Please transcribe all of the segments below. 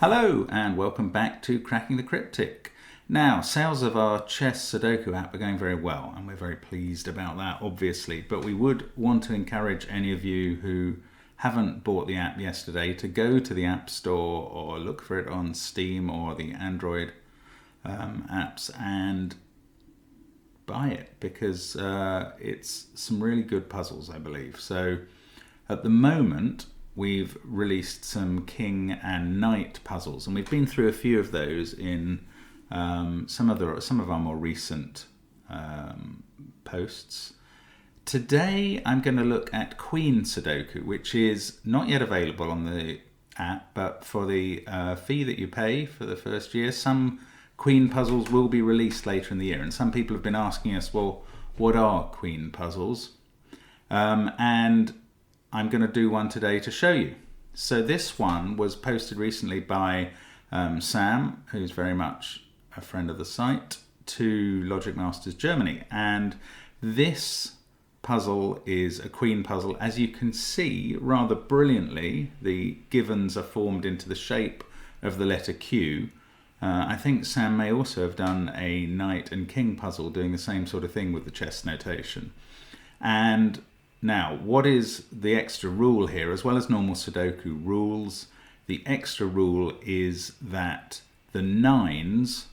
Hello and welcome back to Cracking the Cryptic. Now, sales of our chess Sudoku app are going very well and we're very pleased about that, obviously, but we would want to encourage any of you who haven't bought the app yesterday to go to the App Store or look for it on Steam or the Android apps and buy it, because it's some really good puzzles, I believe. So at the moment we've released some king and knight puzzles, and we've been through a few of those in some of our more recent posts. Today I'm going to look at Queen Sudoku, which is not yet available on the app, but for the fee that you pay for the first year, some Queen puzzles will be released later in the year. And some people have been asking us, well, what are Queen puzzles? And I'm going to do one today to show you. So this one was posted recently by Sam, who's very much a friend of the site, to Logic Masters Germany. And this puzzle is a Queen puzzle. As you can see, rather brilliantly, the givens are formed into the shape of the letter Q. I think Sam may also have done a knight and king puzzle doing the same sort of thing with the chess notation. And now, what is the extra rule here? As well as normal Sudoku rules, the extra rule is that the nines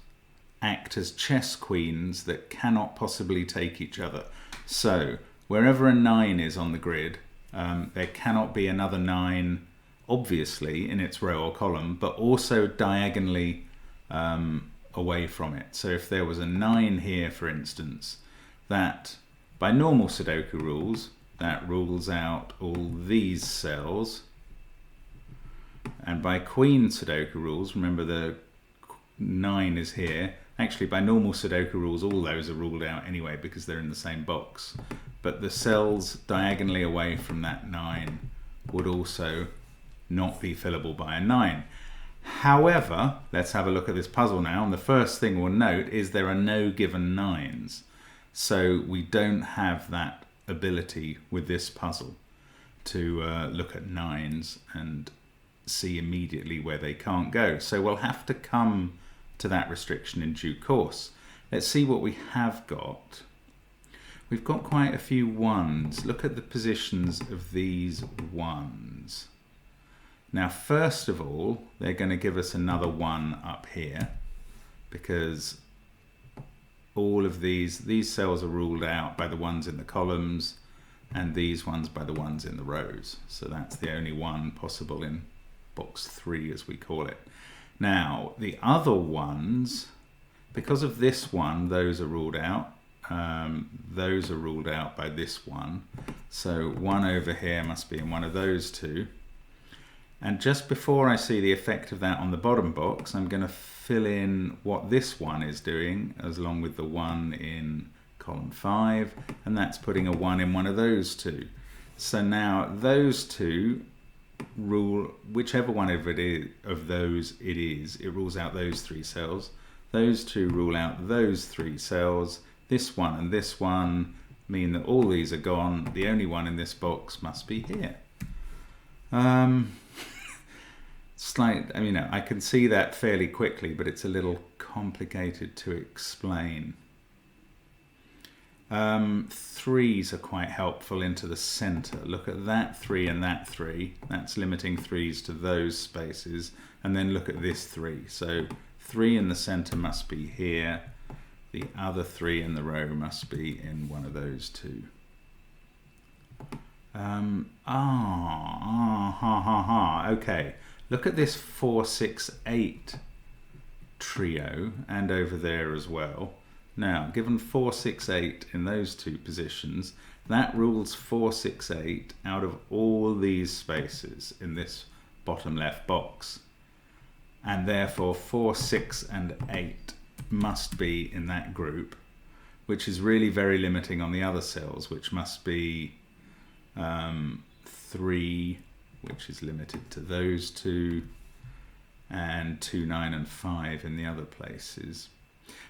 act as chess queens that cannot possibly take each other. So wherever a 9 is on the grid, there cannot be another 9, obviously, in its row or column, but also diagonally away from it. So if there was a 9 here, for instance, that by normal Sudoku rules, that rules out all these cells. And by Queen Sudoku rules, remember the 9 is here. Actually, by normal Sudoku rules, all those are ruled out anyway because they're in the same box. But the cells diagonally away from that 9 would also not be fillable by a 9. However, let's have a look at this puzzle now. And the first thing we'll note is there are no given 9s. So we don't have that ability with this puzzle to look at 9s and see immediately where they can't go. So we'll have to come to that restriction in due course. Let's see what we have got. We've got quite a few 1s. Look at the positions of these 1s. Now, first of all, they're going to give us another 1 up here because all of these cells are ruled out by the ones in the columns and these ones by the ones in the rows. So that's the only one possible in box 3, as we call it. Now, the other ones, because of this one, those are ruled out. Those are ruled out by this one. So 1 over here must be in one of those two. And just before I see the effect of that on the bottom box, I'm going to fill in what this one is doing, as along with the 1 in column 5, and that's putting a 1 in one of those two. So now those two rule, whichever one of those it is, it rules out those 3 cells. Those two rule out those 3 cells. This one and this one mean that all these are gone. The only one in this box must be here. I can see that fairly quickly, but it's a little complicated to explain. 3s are quite helpful into the center. Look at that 3 and that 3. That's limiting 3s to those spaces. And then look at this 3. So 3 in the center must be here. The other 3 in the row must be in one of those two. Okay. Look at this 4, 6, 8 trio, and over there as well. Now, given 4, 6, 8 in those two positions, that rules 4, 6, 8 out of all these spaces in this bottom left box. And therefore 4, 6, and 8 must be in that group, which is really very limiting on the other cells, which must be 3, which is limited to those two, and 2, 9, and 5 in the other places.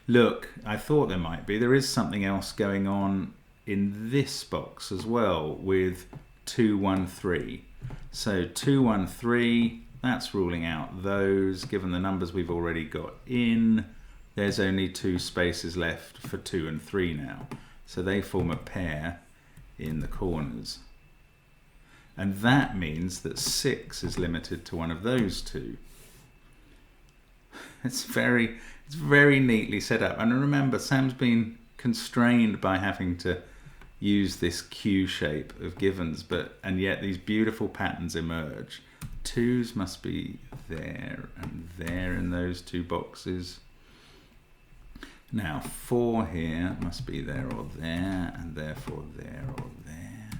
Look, I thought there might be. There is something else going on in this box as well with 2, 1, 3. So 2, 1, 3 That's ruling out those. Given the numbers we've already got in, there's only 2 spaces left for 2 and 3 now. So they form a pair in the corners. And that means that 6 is limited to one of those 2. It's very neatly set up. And remember, Sam's been constrained by having to use this Q shape of givens, and yet these beautiful patterns emerge. 2s must be there and there in those 2 boxes. Now 4 here must be there or there, and therefore there or there.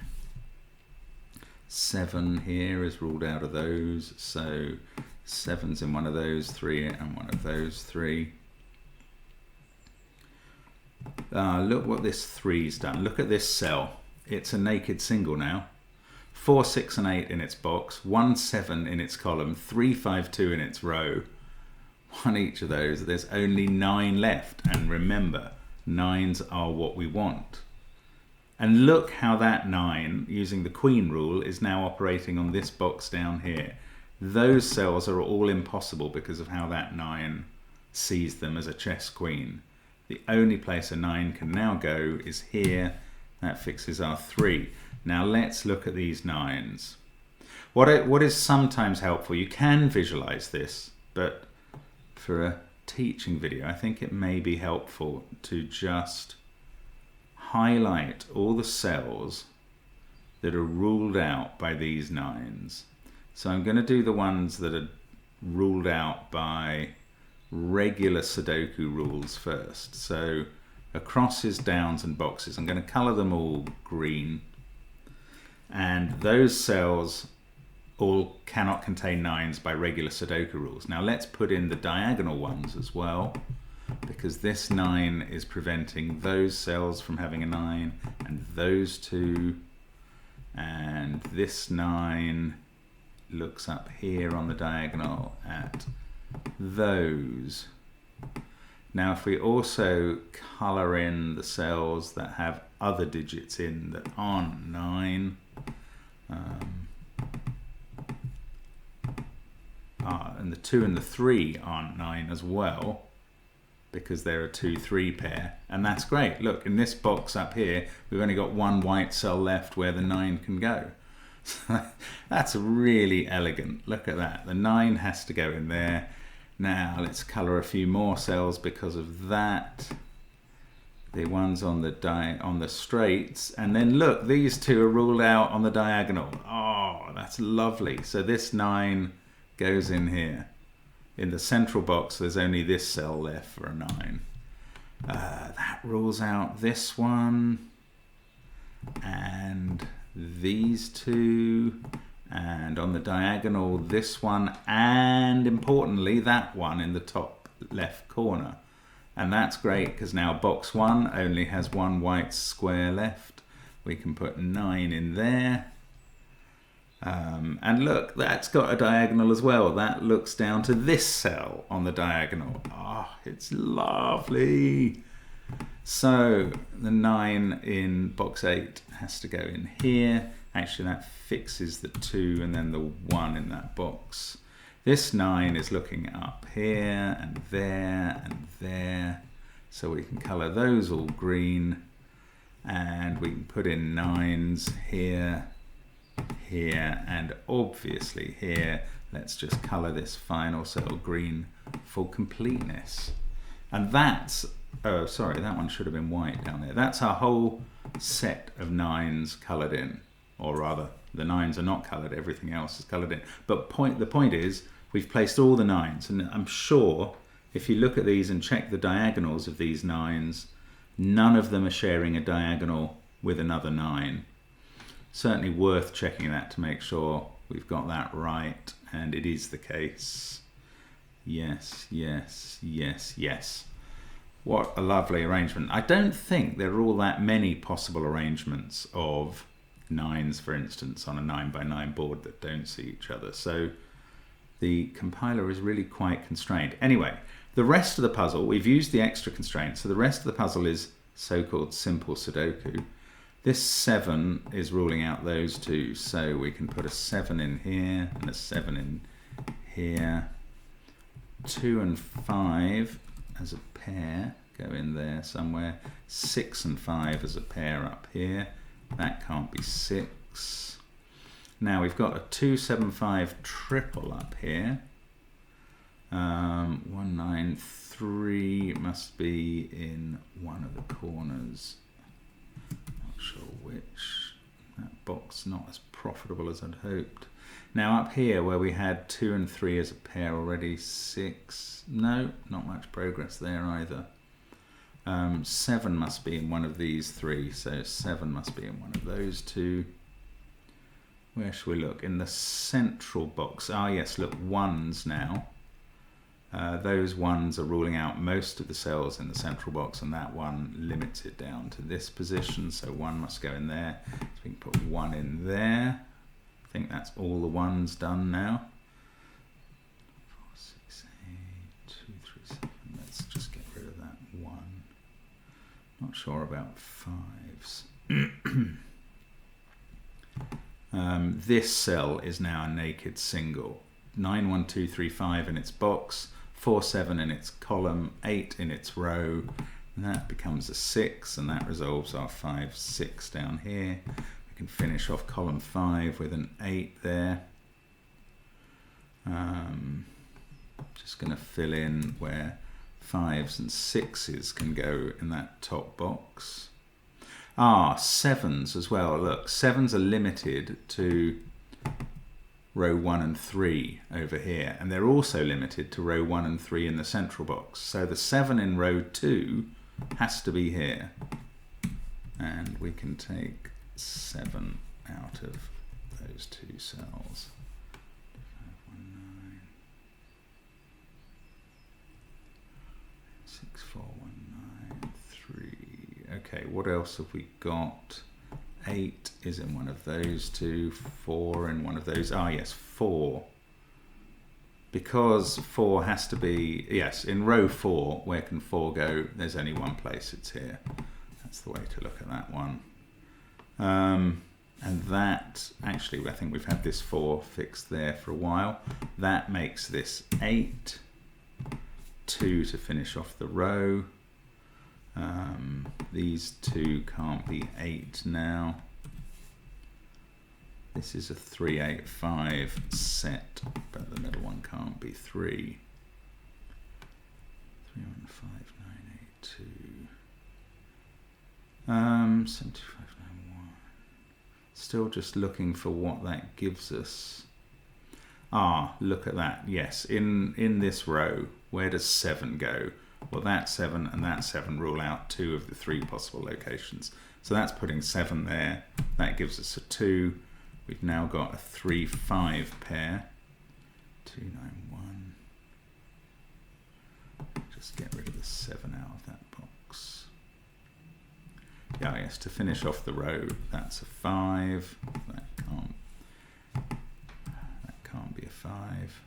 7 here is ruled out of those, so 7's in one of those 3 and one of those 3. Look what this 3's done. Look at this cell. It's a naked single now. 4, 6 and 8 in its box, 1, 7 in its column, 3, 5, 2 in its row. 1 each of those. There's only 9 left. And remember, 9s are what we want. And look how that 9, using the queen rule, is now operating on this box down here. Those cells are all impossible because of how that 9 sees them as a chess queen. The only place a 9 can now go is here. That fixes our 3. Now let's look at these 9s. What is sometimes helpful, you can visualize this, but for a teaching video, I think it may be helpful to just highlight all the cells that are ruled out by these 9s. So I'm going to do the ones that are ruled out by regular Sudoku rules first. So acrosses, downs and boxes. I'm going to color them all green. And those cells all cannot contain 9s by regular Sudoku rules. Now let's put in the diagonal ones as well, because this 9 is preventing those cells from having a 9, and those 2, and this 9 looks up here on the diagonal at those. Now if we also color in the cells that have other digits in that aren't 9, and the 2 and the 3 aren't 9 as well, because they're a 2-3 pair, and that's great. Look, in this box up here, we've only got 1 white cell left where the 9 can go. So that's really elegant. Look at that. The 9 has to go in there. Now let's color a few more cells because of that. The ones on the straights, and then look, these 2 are ruled out on the diagonal. Oh, that's lovely. So this 9 goes in here. In the central box, there's only this cell left for a 9. That rules out this one, and these 2, and on the diagonal this one, and importantly that one in the top left corner. And that's great because now box 1 only has 1 white square left. We can put 9 in there. And look, that's got a diagonal as well. That looks down to this cell on the diagonal. Oh, it's lovely. So the 9 in box 8 has to go in here. Actually, that fixes the 2 and then the 1 in that box. This 9 is looking up here and there and there. So we can color those all green, and we can put in 9s here, here, and obviously here. Let's just color this final cell green for completeness. And that's, oh sorry, that one should have been white down there. That's our whole set of 9s colored in, or rather the 9s are not colored, everything else is colored in. But the point is, we've placed all the 9s, and I'm sure if you look at these and check the diagonals of these 9s, none of them are sharing a diagonal with another 9. Certainly worth checking that to make sure we've got that right, and it is the case. Yes, yes, yes, yes. What a lovely arrangement. I don't think there are all that many possible arrangements of 9s, for instance, on a 9x9 board that don't see each other. So the compiler is really quite constrained. Anyway, the rest of the puzzle, we've used the extra constraints, so the rest of the puzzle is so-called simple Sudoku. This 7 is ruling out those 2, so we can put a 7 in here and a 7 in here. 2 and 5 as a pair go in there somewhere. 6 and 5 as a pair up here. That can't be 6. Now we've got a 2, 7, 5 triple up here. 1, 9, 3 must be in one of the corners. Not sure which. That box not as profitable as I'd hoped. Now up here where we had 2 and 3 as a pair already, 6. No, not much progress there either. 7 must be in one of these 3, so 7 must be in one of those 2. Where should we look? In the central box. Ah yes, look, 1s now. Those 1s are ruling out most of the cells in the central box, and that one limits it down to this position, so 1 must go in there. So we can put 1 in there. I think that's all the 1s done now. 4, 6, 8, 2, 3, 7. Let's just get rid of that 1. Not sure about 5s. This cell is now a naked single. 9, 1, 2, 3, 5 in its box, 4, 7 in its column, 8 in its row, and that becomes a 6, and that resolves our 5, 6 down here. We can finish off column 5 with an 8 there. Just going to fill in where 5s and 6s can go in that top box. 7s as well. Look, 7s are limited to row 1 and 3 over here, and they're also limited to row 1 and 3 in the central box. So the 7 in row 2 has to be here, and we can take 7 out of those 2 cells. 5, 1, 9. 6, 4, 1, 9, 3. Okay, what else have we got? 8 is in one of those 2, 4 in one of those. Yes, 4. Because 4 has to be, yes, in row 4, where can 4 go? There's only one place, it's here. That's the way to look at that one. And that, actually, I think we've had this 4 fixed there for a while. That makes this 8. 2 to finish off the row. These 2 can't be 8 now. This is a 3, 8, 5 set, but the middle one can't be 3. 3, 1, 5, 9, 8, 2. 75, 9, 1. Still just looking for what that gives us. Look at that. Yes, in this row, where does 7 go? Well, that 7 and that 7 rule out 2 of the 3 possible locations. So that's putting 7 there. That gives us a 2. We've now got a 3, 5 pair. 2, 9, 1. Just get rid of the 7 out of that box. Yes, to finish off the row, that's a 5. That can't be a 5.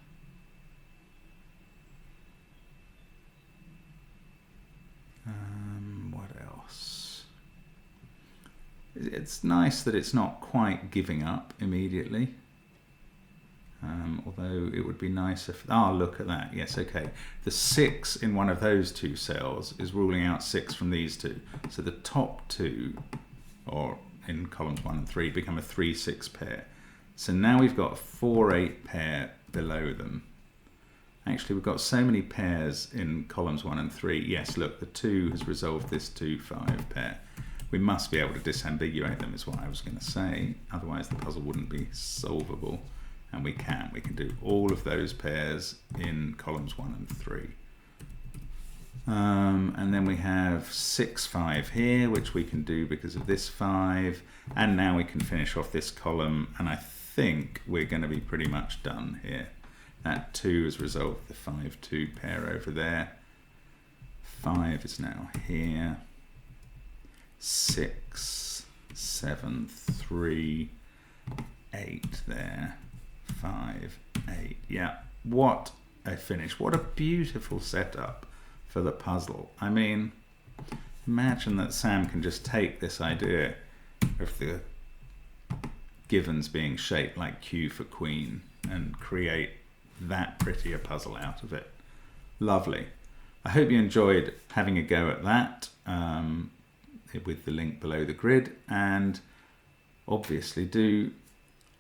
What else? It's nice that it's not quite giving up immediately. Although it would be nice if... look at that. Yes, okay. The 6 in one of those 2 cells is ruling out 6 from these 2. So the top 2, or in columns 1 and 3, become a 3, 6 pair. So now we've got a 4, 8 pair below them. Actually, we've got so many pairs in columns 1 and 3. Yes, look, the 2 has resolved this 2, 5 pair. We must be able to disambiguate them, is what I was going to say. Otherwise, the puzzle wouldn't be solvable. And we can. We can do all of those pairs in columns 1 and 3. And then we have 6, 5 here, which we can do because of this 5. And now we can finish off this column. And I think we're going to be pretty much done here. That 2 has resolved the 5, 2 pair over there. 5 is now here. 6, 7, 3, 8 there. 5, 8. Yeah, what a finish. What a beautiful setup for the puzzle. I mean, imagine that Sam can just take this idea of the givens being shaped like Q for queen and create that pretty a puzzle out of it. Lovely. I hope you enjoyed having a go at that with the link below the grid, and obviously do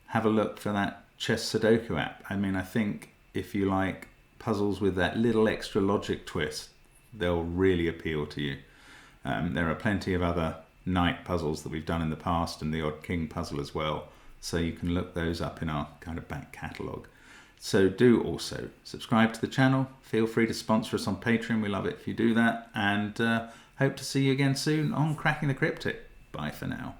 have a look for that Chess Sudoku app. I mean, I think if you like puzzles with that little extra logic twist, they'll really appeal to you. There are plenty of other knight puzzles that we've done in the past, and the odd king puzzle as well, so you can look those up in our kind of back catalogue. So do also subscribe to the channel. Feel free to sponsor us on Patreon. We love it if you do that, and hope to see you again soon on Cracking the Cryptic. Bye for now.